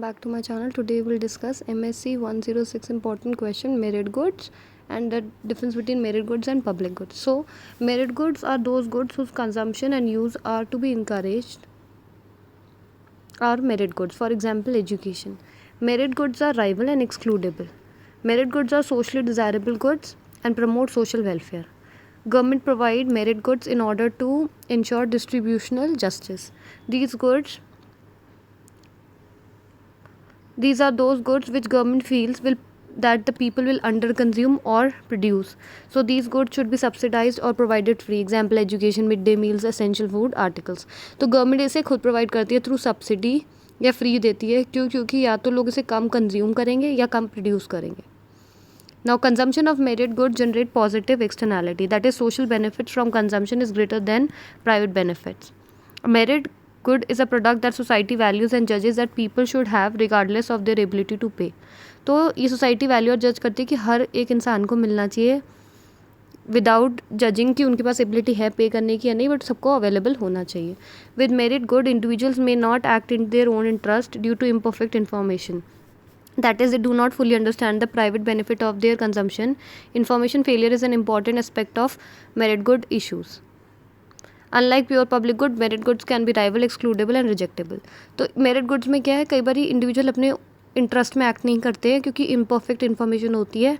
Back to my channel. Today we'll discuss MSc 106 important question, merit goods, and the difference between merit goods and public goods. So merit goods are those goods whose consumption and use are to be encouraged, are merit goods. For example, education. Merit goods are rival and excludable. Merit goods are socially desirable goods and promote social welfare. Government provide merit goods in order to ensure distributional justice. These are those goods which government feels will that the people will underconsume or produce. So these goods should be subsidized or provided free. Example, education, midday meals, essential food articles. तो government इसे खुद provide करती है through subsidy या free देती है, क्योंकि या तो लोग इसे कम कंज्यूम करेंगे या कम प्रोड्यूस करेंगे. Now, consumption of merit goods generate positive externality. That is, social benefits from consumption is greater than private benefits. A merit good is a product that society values and judges that people should have regardless of their ability to pay. तो ये society value और जज करती है कि हर एक इंसान को मिलना चाहिए विदाउट जजिंग कि उनके पास एबिलिटी है पे करने की या नहीं, बट सबको अवेलेबल होना चाहिए. With merit good individuals may not act in their own interest due to imperfect information. That is, they do not fully understand the private benefit of their consumption. Information failure is an important aspect of merit good issues. Unlike pure public good, merit goods can be rival, excludable and rejectable. तो merit goods में क्या है, कई बार individual अपने interest में act नहीं करते हैं क्योंकि इम्परफेक्ट इन्फॉर्मेशन होती है.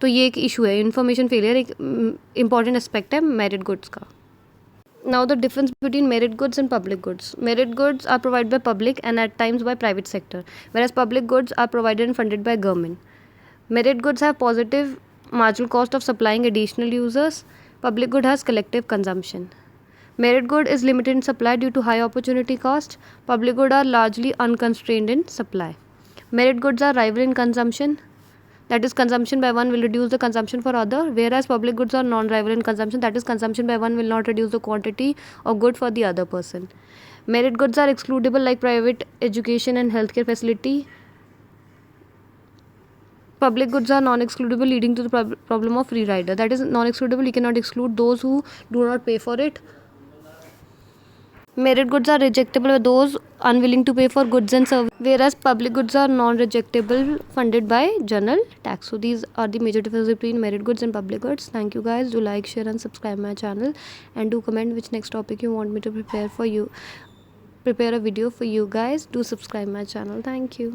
तो ये एक इशू है. इन्फॉर्मेशन फेलियर एक इम्पॉर्टेंट एस्पेक्ट है मेरिट गुड्स का. Now the difference between merit goods and public goods. Merit goods are provided by public and at times by private sector, whereas public goods are provided and funded by government. Merit goods have positive marginal cost of supplying additional users. Public good has collective consumption. Merit good is limited in supply due to high opportunity cost. Public good are largely unconstrained in supply. Merit goods are rival in consumption. That is, consumption by one will reduce the consumption for other, whereas public goods are non-rival in consumption. That is, consumption by one will not reduce the quantity of good for the other person. Merit goods are excludable like private education and healthcare facility. Public goods are non-excludable, leading to the problem of free rider. That is, non-excludable, you cannot exclude those who do not pay for it. Merit goods are rejectable by those unwilling to pay for goods and services, whereas public goods are non-rejectable, funded by general tax. So these are the major differences between merit goods and public goods. Thank you guys. Do like, share and subscribe my channel, and do comment which next topic you want me to prepare for you. Prepare a video for you guys. Do subscribe my channel. Thank you.